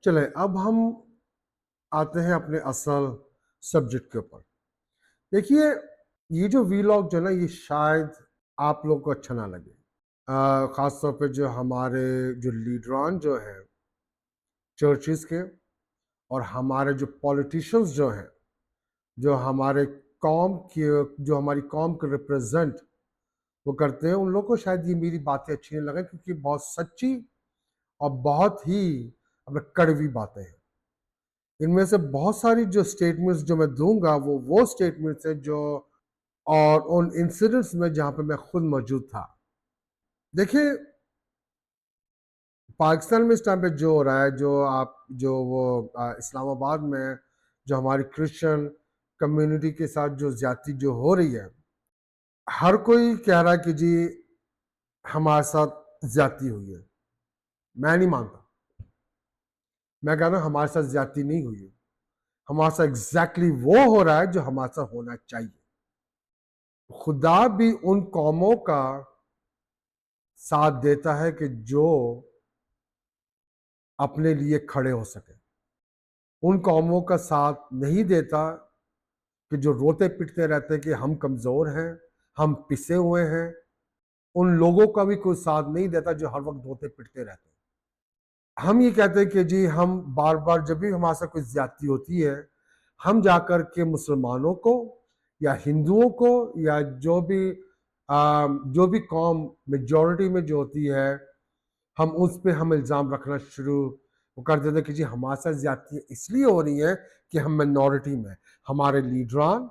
चलें अब हम आते हैं अपने असल सब्जेक्ट के ऊपर। देखिए, ये जो वीलॉग जो है ना, ये शायद आप लोगों को अच्छा ना लगे। ख़ास तौर पे जो हमारे जो लीडरान जो हैं चर्चेज़ के, और हमारे जो पॉलिटिशियंस जो हैं, जो हमारे जो हमारी कौम को रिप्रेज़ेंट वो करते हैं, उन लोगों को शायद ये मेरी बातें अच्छी नहीं लगें, क्योंकि बहुत सच्ची और बहुत ही अपने कड़वी बातें हैं। इनमें से बहुत सारी जो स्टेटमेंट्स जो मैं दूँगा, वो स्टेटमेंट्स हैं जो और उन इंसिडेंट्स में जहाँ पे मैं खुद मौजूद था। देखिए, पाकिस्तान में इस टाइम पे जो हो रहा है, इस्लामाबाद में जो हमारी क्रिश्चियन कम्युनिटी के साथ जो ज़्यादती जो हो रही है, हर कोई कह रहा है कि जी हमारे साथ ज़्यादती हुई है। मैं नहीं मानता। मैं कह रहा हूँ हमारे साथ ज़्यादती नहीं हुई है। हमारे साथ एग्ज़ैक्टली वो हो रहा है जो हमारे साथ होना चाहिए। खुदा भी उन कौमों का साथ देता है कि जो अपने लिए खड़े हो सके। उन कौमों का साथ नहीं देता कि जो रोते पिटते रहते हैं कि हम कमज़ोर हैं, हम पिसे हुए हैं। उन लोगों का भी कोई साथ नहीं देता जो हर वक्त रोते पिटते रहते हैं। हम ये कहते हैं कि जी हम बार बार जब भी हमारे साथ कोई ज्यादती होती है, हम जाकर के मुसलमानों को या हिंदुओं को या जो भी कौम मेजॉरिटी में जो होती है, हम उस पे हम इल्ज़ाम रखना शुरू वो कर देते हैं कि जी हमारे साथ ज्यादती इसलिए हो रही है कि हम मिनॉरिटी में, हमारे लीडरान,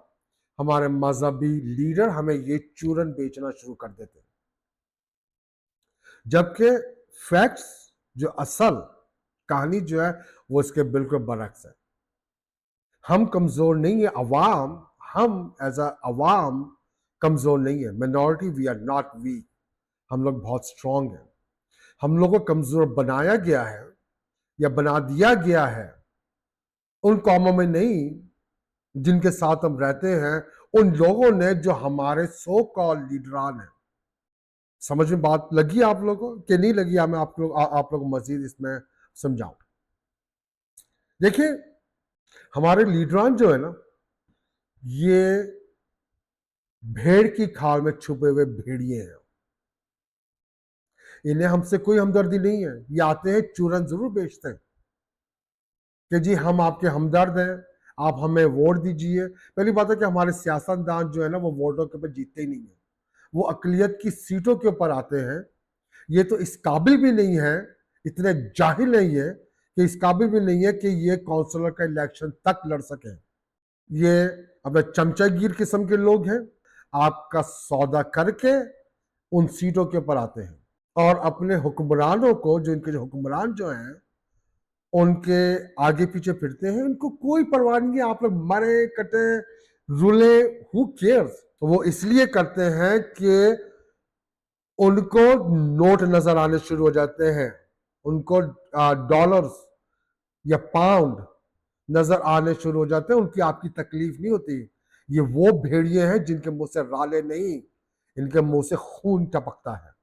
हमारे मजहबी लीडर हमें ये चूरन बेचना शुरू कर देते हैं। जबकि फैक्ट्स, जो असल कहानी जो है, वो इसके बिल्कुल बरक्स है। हम कमजोर नहीं है अवाम, हम एज अ अवाम कमजोर नहीं है। Minority we are not weak, हम लोग बहुत स्ट्रांग हैं। हम लोगों को कमजोर बनाया गया है या बना दिया गया है उन कौमों में नहीं जिनके साथ हम रहते हैं, उन लोगों ने जो हमारे सो कॉल लीडरान हैं। समझ में बात लगी आप लोगों को कि नहीं लगी? मैं आप लोग मजीद इसमें समझाऊं। देखिए, हमारे लीडरान जो है ना, ये भेड़ की खाल में छुपे हुए भेड़िए हैं। इन्हें हमसे कोई हमदर्दी नहीं है। ये आते हैं, चूरन जरूर बेचते हैं कि जी हम आपके हमदर्द हैं, आप हमें वोट दीजिए। पहली बात है कि हमारे सियासतदान जो है ना, वो वोटों के ऊपर जीतते ही नहीं है, वो अकलियत की सीटों के ऊपर आते हैं। ये तो इस काबिल भी नहीं है, इतने जाहिल नहीं है कि इस काबिल भी नहीं है कि ये काउंसलर का इलेक्शन तक लड़ सके। ये अब चमचागिर किस्म के लोग हैं, आपका सौदा करके उन सीटों के ऊपर आते हैं और अपने हुक्मरानों को, जो इनके जो हुक्मरान जो हैं, उनके आगे पीछे फिरते हैं। इनको कोई परवाह नहीं है, आप लोग मरे कटे रुले, हु केयर्स। तो वो इसलिए करते हैं कि उनको नोट नजर आने शुरू हो जाते हैं, उनको डॉलर्स या पाउंड नजर आने शुरू हो जाते हैं। उनकी आपकी तकलीफ नहीं होती। ये वो भेड़िए हैं जिनके मुंह से राले नहीं, इनके मुंह से खून टपकता है।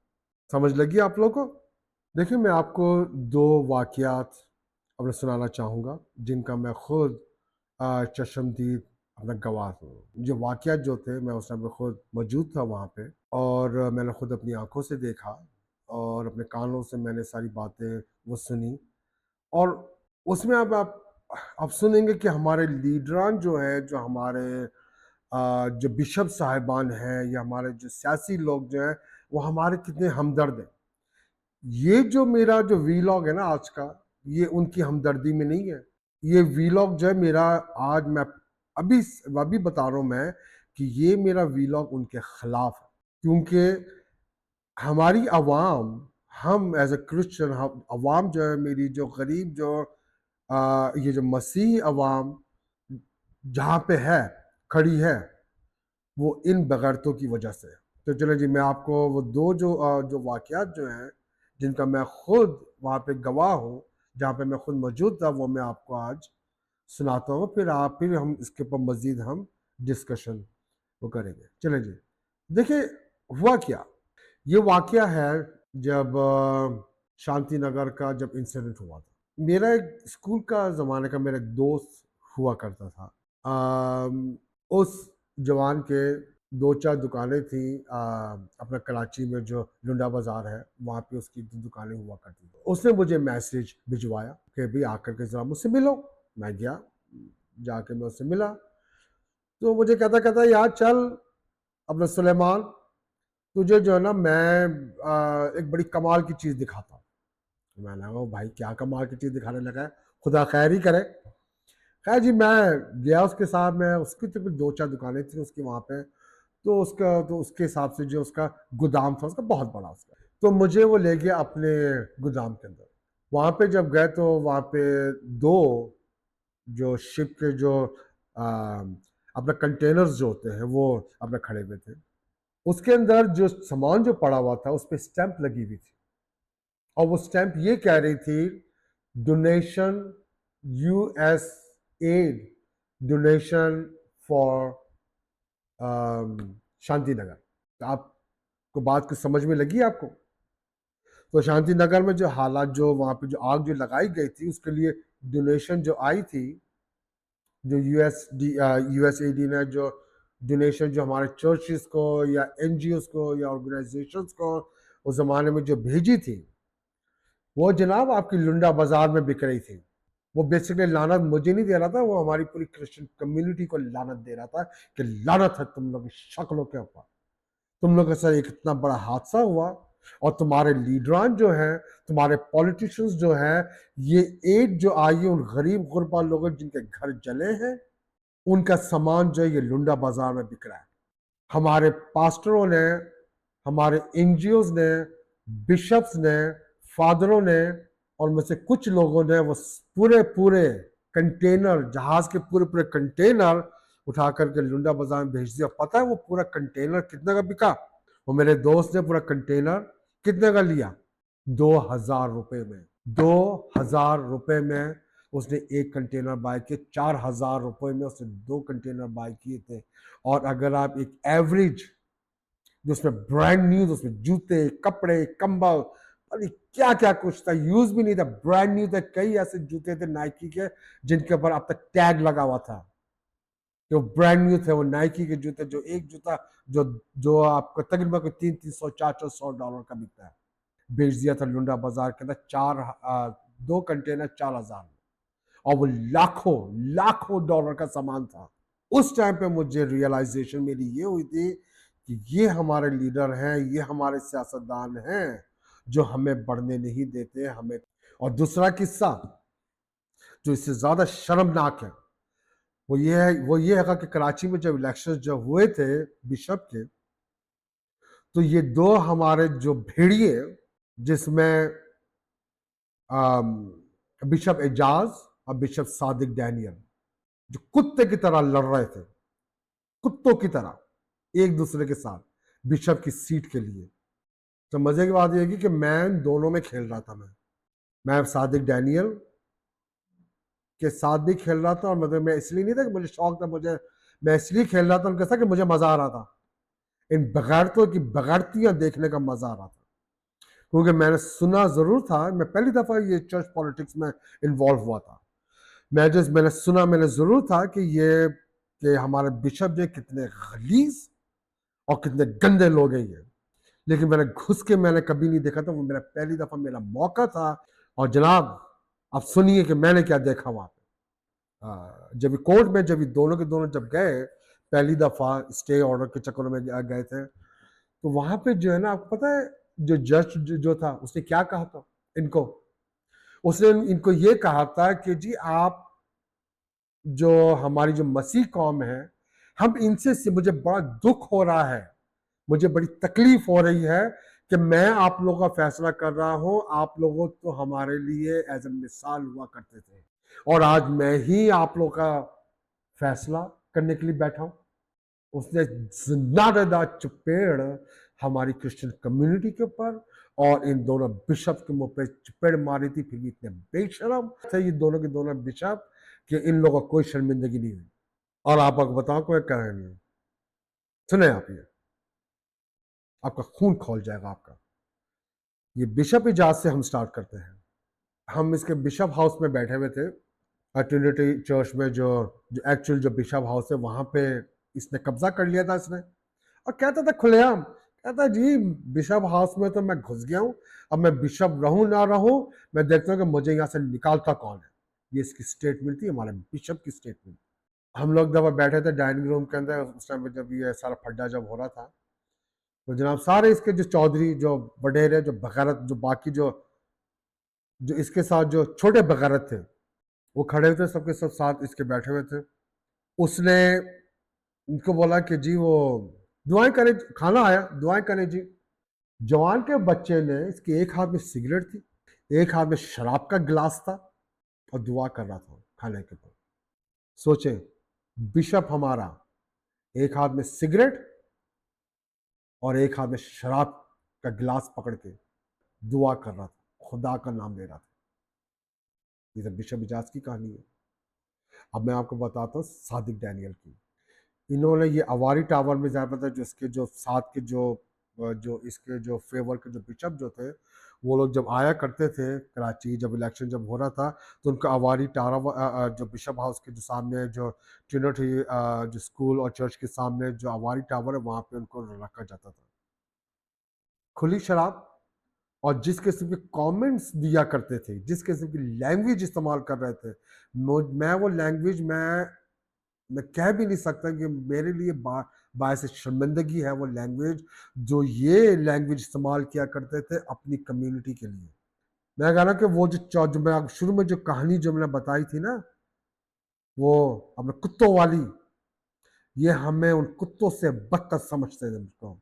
समझ लगी आप लोगों को? देखिए, मैं आपको दो वाकयात अपने सुनाना चाहूँगा जिनका मैं खुद चशमदीद अपना गवाह हूँ। जो वाकयात जो थे, मैं उस टाइम पे खुद मौजूद था वहाँ पे, और मैंने खुद अपनी आंखों से देखा और अपने कानों से मैंने सारी बातें वो सुनी। और उसमें अब आप सुनेंगे कि हमारे लीडरान जो हैं, जो हमारे जो बिशप साहिबान हैं या हमारे जो सियासी लोग जो हैं, वो हमारे कितने हमदर्द हैं। ये जो मेरा जो वीलॉग है ना आज का, ये उनकी हमदर्दी में नहीं है। ये वीलॉग जो है मेरा, आज मैं अभी अभी बता रहा हूँ मैं कि ये मेरा वीलॉग उनके खिलाफ है। क्योंकि हमारी अवाम, हम एज अ क्रिश्चियन, हम अवाम जो है मेरी, जो गरीब जो ये जो मसीही अवाम जहाँ पे है, खड़ी है, वो इन बगैरतों की वजह से। तो चलो जी, मैं आपको वो दो जो वाकयात जो हैं, जिनका मैं खुद वहाँ पे गवाह हूँ, जहाँ पे मैं खुद मौजूद था, वो मैं आपको आज सुनाता हूँ। फिर हम इसके ऊपर मज़ीद हम डिस्कशन वो करेंगे। चले जी, देखिए हुआ क्या। ये वाकया है जब शांति नगर का जब इंसिडेंट हुआ था। मेरा एक स्कूल का ज़माने का मेरा एक दोस्त हुआ करता था। उस जवान के 2-4 दुकानें थी अपना कराची में जो लुंडा बाज़ार है, वहाँ पे उसकी दुकानें हुआ करती थी। उसने मुझे मैसेज भिजवाया कि भई आकर के ज़रा मुझसे मिलो। मैं गया, जाके मैं उससे मिला। तो मुझे कहता यार चल अपना सुलेमान, तुझे जो है ना मैं एक बड़ी कमाल की चीज़ दिखाता हूँ। मैंने कहा भाई क्या कमाल की चीज़ दिखाने लगा है, खुदा खैर ही करे। खैर जी मैं गया उसके साथ, मैं उसकी तो कुछ 2-4 दुकानें थी उसकी वहाँ पे, तो उसके हिसाब से जो उसका गोदाम था उसका बहुत बड़ा उसका। तो मुझे वो ले गया अपने गोदाम के अंदर। वहाँ पे जब गए तो वहाँ पे 2 जो शिप के जो अ, अपना कंटेनर्स जो होते हैं वो अपने खड़े हुए थे। उसके अंदर जो सामान जो पड़ा हुआ था उस पे स्टैंप लगी हुई थी और वो स्टैंप ये कह रही थी donation US aid donation for Shanti Nagar. तो आपको बात कुछ समझ में लगी आपको? तो शांति नगर में जो हालात जो वहां पे जो आग जो लगाई गई थी उसके लिए डोनेशन जो आई थी, जो यूएसएडी ने जो डोनेशन जो हमारे चर्चेस को या एनजीओ को या ऑर्गेनाइजेशंस को उस जमाने में जो भेजी थी, वो जनाब आपकी लुंडा बाजार में बिक रही थी। वो बेसिकली लानत मुझे नहीं दे रहा था, वो हमारी पूरी क्रिश्चियन कम्युनिटी को लानत दे रहा था कि लानत है तुम लोग की शक्लों के ऊपर, तुम लोग के साथ एक इतना बड़ा हादसा हुआ और तुम्हारे लीडरान जो हैं, तुम्हारे पॉलिटिशियंस जो हैं, ये एड जो आई है उन गरीब गुरबा लोगों जिनके घर जले हैं, उनका सामान जो है ये लुंडा बाजार में बिक रहा है। हमारे पास्टरों ने, हमारे एनजीओज ने, बिशप्स ने, फादरों ने और में से कुछ लोगों ने वो पूरे पूरे कंटेनर, जहाज के पूरे पूरे कंटेनर उठा करके लुंडा बाजार में भेज दिया। पता है वो पूरा कंटेनर कितने का बिका? वो मेरे दोस्त ने पूरा कंटेनर कितने का लिया? 2,000 रुपए में। 2,000 रुपए में उसने एक कंटेनर बाय किए। 4,000 रुपए में उसने 2 कंटेनर बाय किए थे। और अगर आप एक एवरेज जिसमें ब्रांड न्यू, उसमें जूते, कपड़े, कंबल, अरे क्या क्या कुछ था, यूज भी नहीं था, ब्रांड न्यू थे। कई ऐसे जूते थे नाइकी के जिनके ऊपर अब तक टैग लगा हुआ था, जो ब्रांड न्यू थे। वो नाइकी के जूते, जो एक जूता जो जो आपको तकरीबन कोई 300, 400, $100 का बिकता है, बेच दिया था लुंडा बाजार के अंदर। 2 कंटेनर 4,000 में। और वो लाखों लाखों डॉलर का सामान था। उस टाइम पे मुझे रियलाइजेशन मेरी ये हुई थी कि ये हमारे लीडर हैं, ये हमारे सियासतदान हैं जो हमें बढ़ने नहीं देते हमें। और दूसरा किस्सा जो इससे ज्यादा शर्मनाक है वो ये है कि कराची में जब इलेक्शन जब हुए थे बिशप के, तो ये 2 हमारे जो भेड़िए, जिसमें बिशप एजाज और बिशप सादिक डैनियल, जो कुत्ते की तरह लड़ रहे थे, कुत्तों की तरह एक दूसरे के साथ बिशप की सीट के लिए। तो मजे की बात यह है कि मैं दोनों में खेल रहा था। मैं सादिक डैनियल के साथ भी खेल रहा था और मतलब मैं इसलिए नहीं था कि मुझे शौक था, मैं इसलिए खेल रहा था उनके साथ कि मुझे मजा आ रहा था। इन बगैरतों की बगैरतियां देखने का मजा आ रहा था। क्योंकि मैंने सुना जरूर था, मैं पहली दफा ये चर्च पॉलिटिक्स में इन्वॉल्व हुआ था। मैंने जरूर था कि ये कि हमारे बिशप जो कितने गलीज और कितने गंदे लोग हैं ये, लेकिन मैंने घुस के मैंने कभी नहीं देखा था। वो मेरा पहली दफा मेरा मौका था। और जनाब आप सुनिए कि मैंने क्या देखा वहां पे। जब कोर्ट में जब दोनों के दोनों जब गए पहली दफा स्टे ऑर्डर के चक्कर में गए थे, तो वहां पे जो है ना, आपको पता है जो जज जो था उसने क्या कहा था इनको? उसने इनको ये कहा था कि जी आप जो हमारी जो मसीह कौम है, हम इनसे से मुझे बड़ा दुख हो रहा है, मुझे बड़ी तकलीफ हो रही है कि मैं आप लोगों का फैसला कर रहा हूं। आप लोगों तो हमारे लिए एज ए मिसाल हुआ करते थे और आज मैं ही आप लोगों का फैसला करने के लिए बैठा हूं। उसने जिंदादा चपेड़ हमारी क्रिश्चियन कम्युनिटी के ऊपर और इन दोनों बिशप के मुंह पे चपेड़ मारी थी। फिर भी इतने बेशरम थे ये दोनों के दोनों बिशप कि इन लोगों को कोई शर्मिंदगी नहीं हुई। और आपको बताओ कोई कहानी है, सुने आप ये, आपका खून खोल जाएगा आपका। ये बिशप इजाज से हम स्टार्ट करते हैं। हम इसके बिशप हाउस में बैठे हुए थे, ट्रिनिटी चर्च में, जो जो एक्चुअल जो बिशप हाउस है वहाँ पे इसने कब्जा कर लिया था इसने। और कहता था खुलेआम, कहता जी बिशप हाउस में तो मैं घुस गया हूँ, अब मैं बिशप रहूं ना रहूं, मैं देखता हूँ कि मुझे यहाँ से निकालता कौन है। ये इसकी स्टेटमेंट थी, हमारे बिशप की स्टेटमेंट। हम लोग जब बैठे थे डाइनिंग रूम के अंदर उस टाइम पे, जब ये सारा फड्डा जब हो रहा था, तो जनाब सारे इसके जो चौधरी, जो वडेरे, जो बगैरत, जो बाकी जो इसके साथ जो छोटे बगैरत थे, वो खड़े हुए थे, सबके सब साथ इसके बैठे हुए थे। उसने उनको बोला कि जी वो दुआएं करें, खाना आया दुआएं करें जी। जवान के बच्चे ने, इसके एक हाथ में सिगरेट थी, एक हाथ में शराब का गिलास था, और दुआ कर रहा था खाने के ऊपर। सोचे, बिशप हमारा एक हाथ में सिगरेट और एक हाथ में शराब का गिलास पकड़ के दुआ कर रहा था, खुदा का नाम ले रहा था। ये तो बिशप इजाज की कहानी है। अब मैं आपको बताता हूँ सादिक डैनियल की। इन्होंने ये अवारी टावर में ज़्यादा, जो इसके जो साथ के जो इसके जो फेवर के जो बिशप जो थे, वो लोग जब आया करते थे कराची, जब इलेक्शन जब हो रहा था, तो उनका अवारी टावर, जो बिशप हाउस के जो सामने जो ट्रिनिटी जो स्कूल और चर्च के सामने जो अवारी टावर है, वहाँ पे उनको रखा जाता था। खुली शराब, और जिस किस्म के कमेंट्स दिया करते थे, जिस किस्म की लैंग्वेज इस्तेमाल कर रहे थे, मैं वो लैंग्वेज मैं कह भी नहीं सकता कि मेरे लिए बायस शर्मिंदगी है वो लैंग्वेज, जो ये लैंग्वेज इस्तेमाल किया करते थे अपनी कम्युनिटी के लिए। मैं कह रहा कि वो जो मैं शुरू में जो कहानी जो मैंने बताई थी ना, वो अपने कुत्तों वाली, ये हमें उन कुत्तों से बदतर समझते थे मुझको।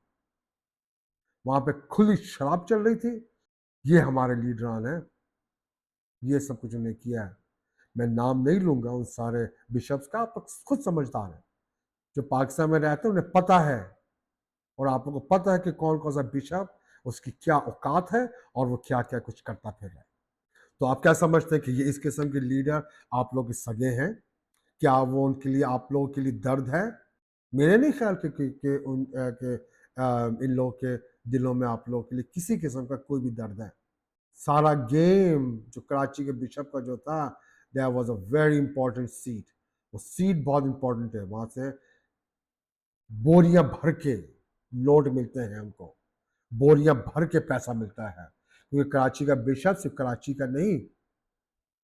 वहां पे खुली शराब चल रही थी, ये हमारे लीडरान है, ये सब कुछ उन्हें किया है। मैं नाम नहीं लूंगा उन सारे बिशप्स का, आप खुद समझदार हैं, जो पाकिस्तान में रहते हैं उन्हें पता है, और आप लोगों को पता है कि कौन कौन सा बिशप, उसकी क्या औकात है, और वो क्या क्या कुछ करता फिर है। तो आप क्या समझते हैं कि ये इस किस्म के लीडर आप लोग के सगे हैं? क्या वो उनके लिए, आप लोगों के लिए दर्द है? मेरे नहीं ख्याल के इन लोगों के दिलों में आप लोगों के लिए किसी किस्म का कोई भी दर्द है। सारा गेम जो कराची के बिशप का जो था, there was a very important seat. वो सीट बहुत इंपॉर्टेंट है, वहां से बोरियां भर के नोट मिलते हैं हमको, बोरियां भर के पैसा मिलता है, क्योंकि कराची का बिशप सिर्फ कराची का नहीं,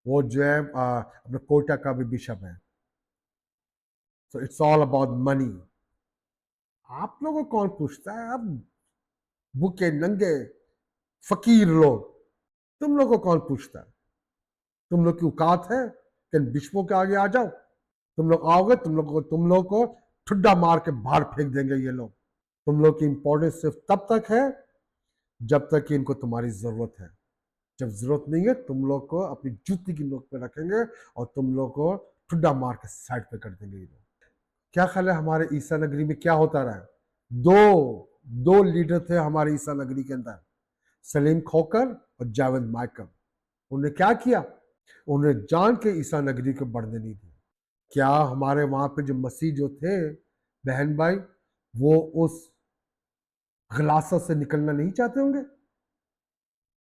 वो जो है अपने कोटा का भी बिशप है। So it's all about money. आप लोगों को कौन पूछता है? अब भूखे नंगे फकीर लोग, तुम लोग को कौन पूछता है? तुम लोग की औकात है कि बिशपों के आगे आ जाओ? तुम लोग आओगे, तुम लोग को ठुड्डा मार के बाहर फेंक देंगे ये लोग। तुम लोग की इंपॉर्टेंस सिर्फ तब तक है जब तक कि इनको तुम्हारी जरूरत है। जब जरूरत नहीं है, तुम लोग को अपनी जूती की नोक पे रखेंगे, और तुम लोग को ठुड्डा मार के साइड पे कर देंगे ये लोग। क्या ख्याल है हमारे ईसा नगरी में क्या होता रहा है? दो दो लीडर थे हमारे ईसा नगरी के अंदर, सलीम खोकर और जावेद माइकल। उन्होंने क्या किया? उन्हें जान के ईसा नगरी को बढ़ने नहीं दिया। क्या हमारे वहां पे जो मसीह जो थे बहन भाई, वो उस गलासा से निकलना नहीं चाहते होंगे?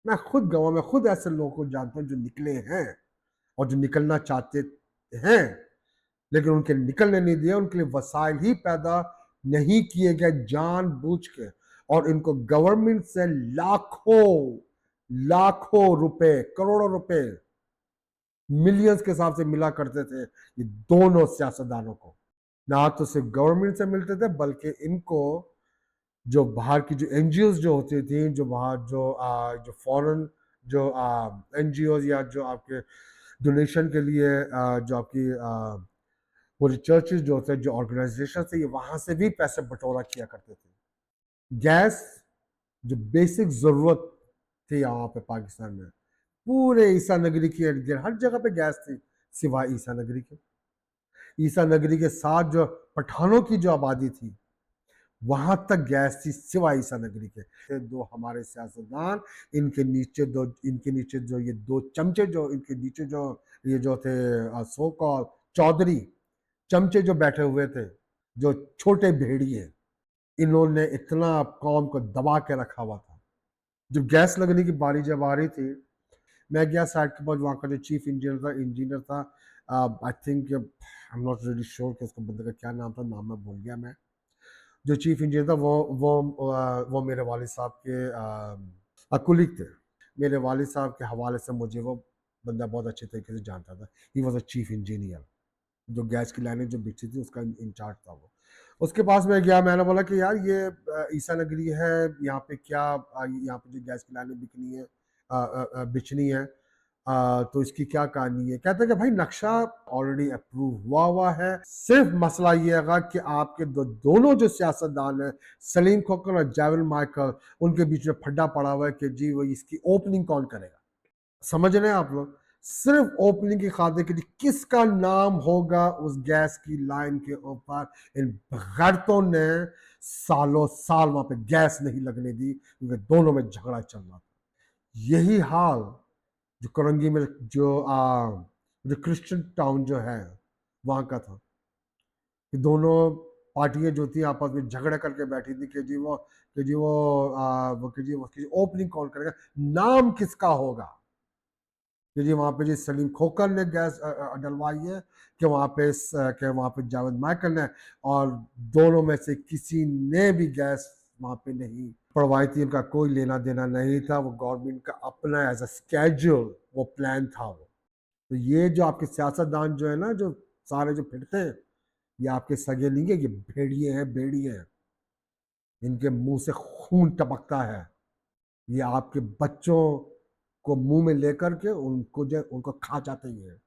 मैं खुद गवाह, मैं खुद ऐसे लोगों को जानता हूं जो निकले हैं, और जो निकलना चाहते हैं, लेकिन उनके निकलने नहीं दिया, उनके लिए वसाइल ही पैदा नहीं किए गए जानबूझ के, और इनको गवर्नमेंट से लाखों लाखों रुपए, करोड़ों रुपए, मिलियंस के हिसाब से मिला करते थे ये दोनों सियासतदानों को। ना तो सिर्फ गवर्नमेंट से मिलते थे, बल्कि इनको जो बाहर की जो एनजीओ जो होती थी, जो बाहर जो फॉरेन जो एनजीओ, या जो आपके डोनेशन के लिए जो आपकी पूरी चर्चेज जो होते हैं, जो ऑर्गेनाइजेशन है, ये वहां से भी पैसे बटोरा किया करते थे। गैस जो बेसिक जरूरत थी यहाँ पे पाकिस्तान में, पूरे ईसा नगरी की इर्द गिर्द हर जगह पे गैस थी, सिवाय ईसा नगरी के। ईसा नगरी के साथ जो पठानों की जो आबादी थी, वहां तक गैस थी, सिवाय ईसा नगरी के। ये दो हमारे सियासतदान, इनके नीचे जो ये दो चमचे, जो इनके नीचे जो ये जो थे सो कॉल चौधरी चमचे जो बैठे हुए थे, जो छोटे भेड़िए, इन्होंने इतना कौम को दबा के रखा हुआ था। जब गैस लगने की बारी जब आ रही थी, मैं गया साइट के पास, वहाँ का जो चीफ इंजीनियर था, I think I am not really sure कि उसके बंदे का क्या नाम था, नाम मैं भूल गया मैं। जो चीफ इंजीनियर था वो मेरे वालिद साहब के कुलीग थे। मेरे वालिद साहब के हवाले से मुझे वो बंदा बहुत अच्छे तरीके से जानता था। He was a chief engineer, जो गैस की लाइनें जो बिछी थी उसका इंचार्ज था वो। उसके पास मैं गया, मैंने बोला कि यार ये ईसा नगरी है, यहाँ पे क्या यहाँ पे जो गैस की लाइनें बिकनी है, बिछनी है, तो इसकी क्या कहानी है। कहते हैं कि भाई नक्शा ऑलरेडी अप्रूव हुआ है, सिर्फ मसला ये है कि आपके दोनों जो सियासतदान है, सलीम खोकर और जावेद माइकल, उनके बीच में फड्डा पड़ा हुआ है कि जी वो इसकी ओपनिंग कौन करेगा। समझ रहे हैं आप लोग, सिर्फ ओपनिंग की खातिर के लिए किसका नाम होगा उस गैस की लाइन के ऊपर। इन गैरतों ने सालों साल वहां पे गैस नहीं लगने दी, क्योंकि दोनों में झगड़ा चल रहा था। यही हाल जो करंगी में जो क्रिश्चियन टाउन जो है वहां का था, कि दोनों पार्टियां जो थी आपस में झगड़ा करके बैठी थी कि जी वो कि जी ओपनिंग कौन करेगा, नाम किसका होगा। कि जी वहाँ पे जी सलीम खोकर ने गैस डलवाई है, कि वहाँ पे जावेद माइकल ने, और दोनों में से किसी ने भी गैस वहाँ पे नहीं पड़वाई थी। उनका कोई लेना देना नहीं था, वो गवर्नमेंट का अपना एज अ स्केड्यूल वो प्लान था वो। तो ये जो आपके सियासतदान जो है ना, जो सारे जो फिरते हैं, ये आपके सगे नहीं है, ये भेड़िए हैं, बेड़िए हैं। इनके मुंह से खून टपकता है। ये आपके बच्चों को मुंह में लेकर के उनको खा जाते ही हैं।